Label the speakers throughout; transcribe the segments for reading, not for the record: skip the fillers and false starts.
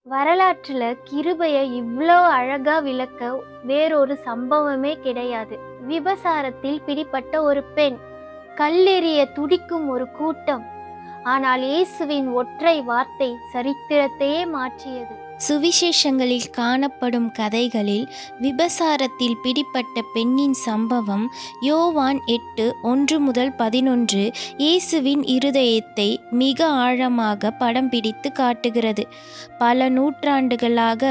Speaker 1: வரலாற்றுல கிருபைய இவ்ளோ அழகா விளக்க வேறொரு சம்பவமே கிடையாது. விபசாரத்தில் பிடிபட்ட ஒரு பெண், கல்லெறிய துடிக்கும் ஒரு கூட்டம். ஆனால் இயேசுவின் ஒற்றை வார்த்தை சரித்திரத்தையே மாற்றியது.
Speaker 2: சுவிசேஷங்களில் காணப்படும் கதைகளில் விபசாரத்தில் பிடிப்பட்ட பெண்ணின் சம்பவம் யோவான் 8:1-11 இயேசுவின் இருதயத்தை மிக ஆழமாக படம் பிடித்து காட்டுகிறது. பல நூற்றாண்டுகளாக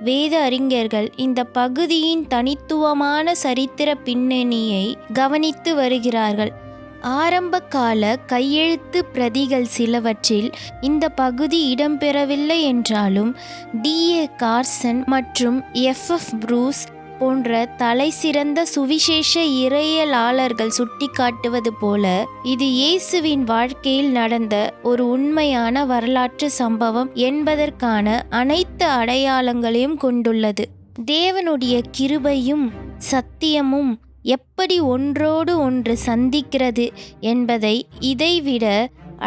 Speaker 2: வேத அறிஞர்கள் இந்த பகுதியின் தனித்துவமான சரித்திர பின்னணியை கவனித்து வருகிறார்கள். ஆரம்பகால கையெழுத்து பிரதிகள் சிலவற்றில் இந்த பகுதி இடம்பெறவில்லை என்றாலும் D.A. கார்சன் மற்றும் F.F. ப்ரூஸ் போன்ற தலைசிறந்த சுவிசேஷ இறையியலாளர்கள் சுட்டிக்காட்டுவது போல இது இயேசுவின் வாழ்க்கையில் நடந்த ஒரு உண்மையான வரலாற்று சம்பவம் என்பதற்கான அனைத்து அடையாளங்களையும் கொண்டுள்ளது. தேவனுடைய கிருபையும் சத்தியமும் எப்படி ஒன்றோடு ஒன்று சந்திக்கிறது என்பதை இதைவிட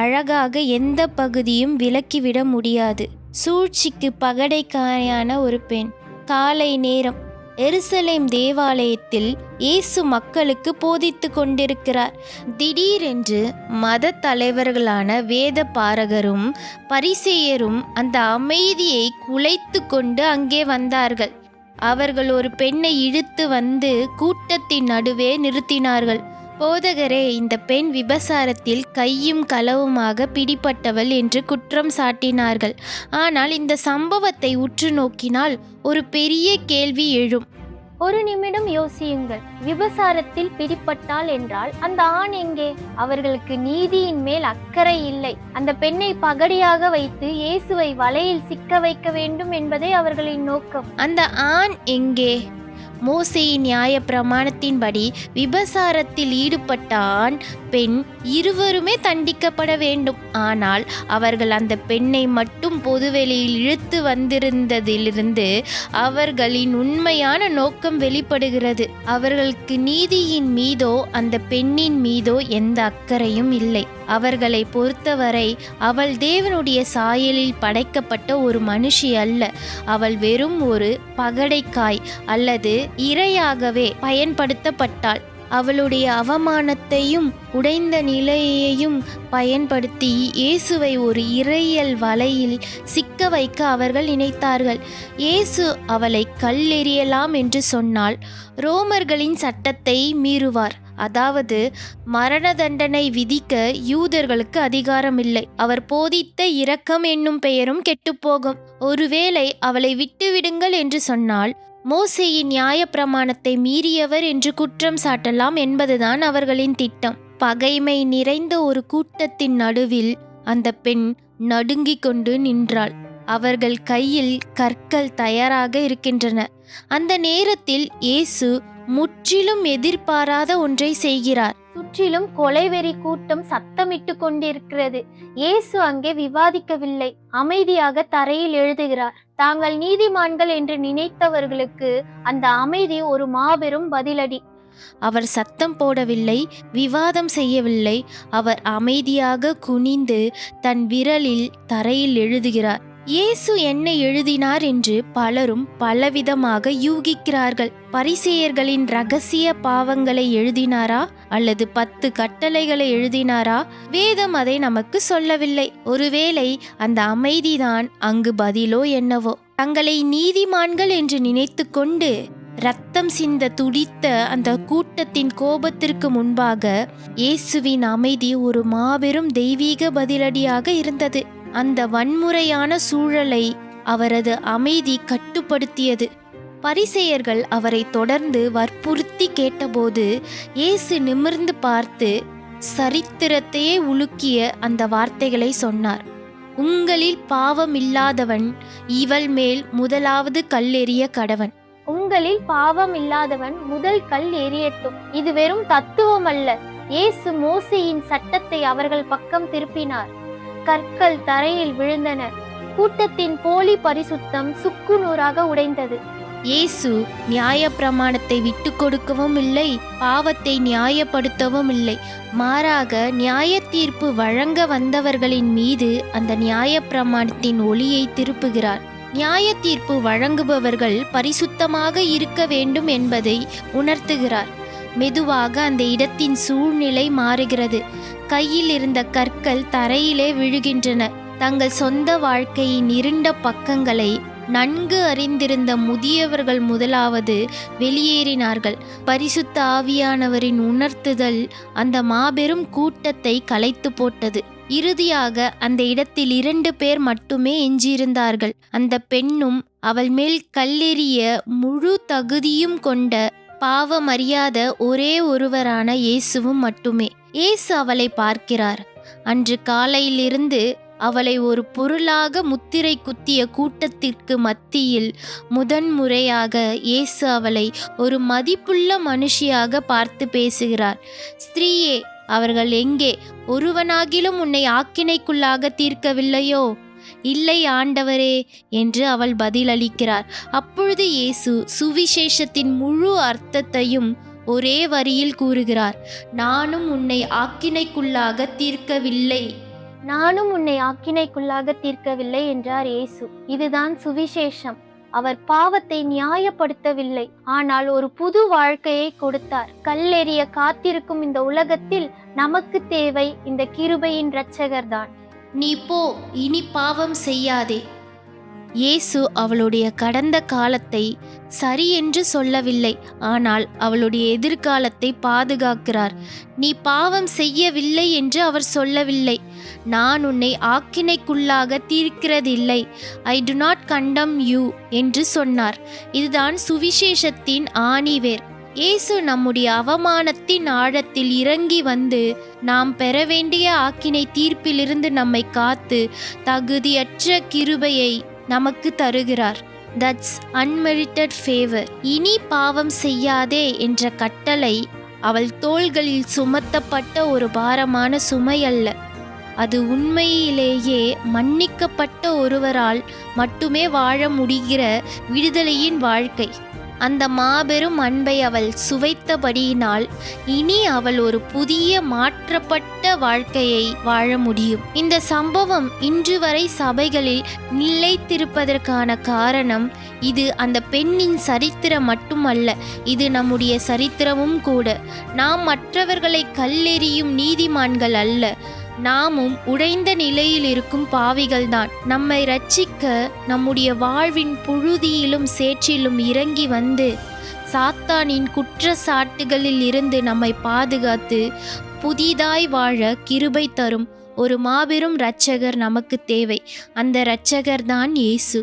Speaker 2: அழகாக எந்த பகுதியும் விளக்கிவிட முடியாது. சூழ்ச்சிக்கு பகடைக்காயான ஒரு பெண். காலை நேரம். எருசலேம் தேவாலயத்தில் இயேசு மக்களுக்கு போதித்து கொண்டிருக்கிறார். திடீரென்று மத தலைவர்களான வேத பாரகரும் பரிசேயரும் அந்த அமைதியை குலைத்து கொண்டு அங்கே வந்தார்கள். அவர்கள் ஒரு பெண்ணை இழுத்து வந்து கூட்டத்தின் நடுவே நிறுத்தினார்கள். போதகரே, இந்த பெண் விபசாரத்தில் கையும் களவுமாக பிடிபட்டவள் என்று குற்றம் சாட்டினார்கள். ஆனால் இந்த சம்பவத்தை உற்று நோக்கினால் ஒரு பெரிய கேள்வி எழும்.
Speaker 1: ஒரு நிமிடம் யோசியுங்கள். விபசாரத்தில் பிடிபட்டாள் என்றால் அந்த ஆண் எங்கே? அவர்களுக்கு நீதியின் மேல் அக்கறை இல்லை. அந்த பெண்ணை பகடியாக வைத்து இயேசுவை வலையில் சிக்க வைக்க வேண்டும் என்பதே அவர்களின் நோக்கம்.
Speaker 2: அந்த ஆண் எங்கே? மோசேயின் நியாய பிரமாணத்தின்படி விபசாரத்தில் ஈடுபட்ட ஆண் பெண் இருவருமே தண்டிக்கப்பட வேண்டும். ஆனால் அவர்கள் அந்த பெண்ணை மட்டும் பொதுவெளியில் இழுத்து வந்திருந்ததிலிருந்து அவர்களின் உண்மையான நோக்கம் வெளிப்படுகிறது. அவர்களுக்கு நீதியின் மீதோ அந்த பெண்ணின் மீதோ எந்த அக்கறையும் இல்லை. அவர்களை பொறுத்தவரை அவள் தேவனுடைய சாயலில் படைக்கப்பட்ட ஒரு மனுஷி அல்ல. அவள் வெறும் ஒரு பகடைக்காய் அல்லது இரையாகவே பயன்படுத்தப்பட்டாள். அவளுடைய அவமானத்தையும் உடைந்த நிலையையும் பயன்படுத்தி இயேசுவை ஒரு இறையியல் வலையில் சிக்க வைக்க அவர்கள் நினைத்தார்கள். இயேசு அவளை கல்லெறியலாம் என்று சொன்னால் ரோமர்களின் சட்டத்தை மீறுவார். அதாவது மரண தண்டனை விதிக்க யூதர்களுக்கு அதிகாரமில்லை. அவர் போதித்த இரக்கம் என்னும் பெயரும் கெட்டுப்போகும். ஒருவேளை அவளை விட்டுவிடுங்கள் என்று சொன்னால் மோசேயின் நியாய பிரமாணத்தை மீறியவர் என்று குற்றம் சாட்டலாம் என்பதுதான் அவர்களின் திட்டம். பகைமை நிறைந்த ஒரு கூட்டத்தின் நடுவில் அந்த பெண் நடுங்கிக் கொண்டு நின்றாள். அவர்கள் கையில் கற்கள் தயாராக இருக்கின்றன. அந்த நேரத்தில் இயேசு முற்றிலும் எதிர்பாராத ஒன்றை செய்கிறார்.
Speaker 1: சுற்றிலும் கொலைவெறி கூட்டம் சத்தமிட்டு கொண்டிருக்கிறது. இயேசு அங்கே விவாதிக்கவில்லை. அமைதியாக தரையில் எழுதுகிறார். தாங்கள் நீதிமான்கள் என்று நினைத்தவர்களுக்கு அந்த அமைதி ஒரு மாபெரும் பதிலடி.
Speaker 2: அவர் சத்தம் போடவில்லை, விவாதம் செய்யவில்லை. அவர் அமைதியாக குனிந்து தன் விரலில் தரையில் எழுதுகிறார். இயேசு என்ன எழுதினார் என்று பலரும் பலவிதமாக யூகிக்கிறார்கள். பரிசேயர்களின் இரகசிய பாவங்களை எழுதினாரா அல்லது 10 கட்டளைகளை எழுதினாரா? வேதம் அதை நமக்கு சொல்லவில்லை. ஒருவேளை அந்த அமைதிதான் அங்கு பதிலோ என்னவோ. தங்களை நீதிமான்கள் என்று நினைத்து கொண்டு இரத்தம் சிந்த துடித்த அந்த கூட்டத்தின் கோபத்திற்கு முன்பாக இயேசுவின் அமைதி ஒரு மாபெரும் தெய்வீக பதிலடியாக இருந்தது. அந்த வன்முறையான சூழலை அவரது அமைதி கட்டுப்படுத்தியது. பரிசேயர்கள் அவரை தொடர்ந்து வற்புறுத்தி கேட்டபோது இயேசு நிமிர்ந்து பார்த்து சரித்திரத்தையே உலுக்கிய அந்த வார்த்தைகளை சொன்னார். உங்களில் பாவம் இல்லாதவன் இவள் மேல் முதலாவது கல்லெறிய கடவன்.
Speaker 1: உங்களில் பாவம் இல்லாதவன் முதல் கல் எறியட்டும். இது வெறும் தத்துவம் அல்ல. இயேசு மோசேயின் சட்டத்தை அவர்கள் பக்கம் திருப்பினார். கற்கள் தரையில் விழுந்தன. கூட்டத்தின் போலி பரிசுத்தம் சுக்குநூறாக உடைந்தது.
Speaker 2: இயேசு நியாய பிரமாணத்தை விட்டு கொடுக்கவும் இல்லை, பாவத்தை நியாயப்படுத்தவும் இல்லை. மாறாக நியாய தீர்ப்பு வழங்க வந்தவர்களின் மீது அந்த நியாய பிரமாணத்தின் ஒளியை திருப்புகிறார். நியாய தீர்ப்பு வழங்குபவர்கள் பரிசுத்தமாக இருக்க வேண்டும் என்பதை உணர்த்துகிறார். மெதுவாக அந்த இடத்தின் சூழ்நிலை மாறுகிறது. கையில் இருந்த கற்கள் தரையிலே விழுகின்றன. தங்கள் சொந்த வாழ்க்கையின் இருண்ட பக்கங்களை நன்கு அறிந்திருந்த முதியவர்கள் முதலாவது வெளியேறினார்கள். பரிசுத்த ஆவியானவரின் உணர்த்துதல் அந்த மாபெரும் கூட்டத்தை கலைத்து போட்டது. இறுதியாக அந்த இடத்தில் 2 பேர் மட்டுமே எஞ்சியிருந்தார்கள். அந்த பெண்ணும் அவள் மேல் கல்லெறிய முழு தகுதியும் கொண்ட பாவமறியாத ஒரே ஒருவரான இயேசுவும் மட்டுமே. இயேசு அவளை பார்க்கிறார். அன்று காலையிலிருந்து அவளை ஒரு பொருளாக முத்திரை குத்திய கூட்டத்திற்கு மத்தியில் முதன்முறையாக இயேசு அவளை ஒரு மதிப்புள்ள மனுஷியாக பார்த்து பேசுகிறார். ஸ்திரீயே, அவர்கள் எங்கே? ஒருவனாகிலும் உன்னை ஆக்கினைக்குள்ளாக தீர்க்கவில்லையோ? இல்லை ஆண்டவரே என்று அவள் பதிலளிக்கிறார். அப்பொழுது இயேசு சுவிசேஷத்தின் முழு அர்த்தத்தையும் ஒரே வரியில் கூறுகிறார். நானும் உன்னை ஆக்கினைக்குள்ளாக தீர்க்கவில்லை.
Speaker 1: நானும் உன்னை ஆக்கினைக்குள்ளாக தீர்க்கவில்லை என்றார் இயேசு. இதுதான் சுவிசேஷம். அவர் பாவத்தை நியாயப்படுத்தவில்லை, ஆனால் ஒரு புது வாழ்க்கையை கொடுத்தார். கல்லெறிய காத்திருக்கும் இந்த உலகத்தில் நமக்கு தேவை இந்த கிருபையின் இரட்சகர்தான்.
Speaker 2: நீ போ, இனி பாவம் செய்யாதே. இயேசு அவளுடைய கடந்த காலத்தை சரி என்று சொல்லவில்லை, ஆனால் அவளுடைய எதிர்காலத்தை பாதுகாக்கிறார். நீ பாவம் செய்யவில்லை என்று அவர் சொல்லவில்லை. நான் உன்னை ஆக்கினைக்குள்ளாக தீர்க்கிறதில்லை, ஐ டு நாட் கண்டம் யூ என்று சொன்னார். இதுதான் சுவிசேஷத்தின் ஆணிவேர். இயேசு நம்முடைய அவமானத்தின் ஆழத்தில் இறங்கி வந்து நாம் பெற வேண்டிய ஆக்கினை தீர்ப்பிலிருந்து நம்மை காத்து தகுதியற்ற கிருபையை நமக்கு தருகிறார். That's unmerited favour. இனி பாவம் செய்யாதே என்ற கட்டளை அவள் தோள்களில் சுமத்தப்பட்ட ஒரு பாரமான சுமை அல்ல. அது உண்மையிலேயே மன்னிக்கப்பட்ட ஒருவரால் மட்டுமே வாழ முடிகிற விடுதலையின் வாழ்க்கை. அந்த மாபெரும் அன்பை அவள் சுவைத்தபடியினால் இனி அவள் ஒரு புதிய மாற்றப்பட்ட வாழ்க்கையை வாழ முடியும். இந்த சம்பவம் இன்று வரை சபைகளில் நிலைத்திருப்பதற்கான காரணம் இது அந்த பெண்ணின் சரித்திரம் மட்டுமல்ல, இது நம்முடைய சரித்திரமும் கூட. நாம் மற்றவர்களை கல்லெறியும் நீதிமான்கள் அல்ல, நாமும் உடைந்த நிலையில் இருக்கும் பாவிகள்தான். நம்மை ரட்சிக்க நம்முடைய வாழ்வின் புழுதியிலும் சேற்றிலும் இறங்கி வந்து சாத்தானின் குற்றச்சாட்டுகளில் இருந்து நம்மை பாதுகாத்து புதிதாய் வாழ கிருபை தரும் ஒரு மாபெரும் இரட்சகர் நமக்கு தேவை. அந்த இரட்சகர் தான் இயேசு.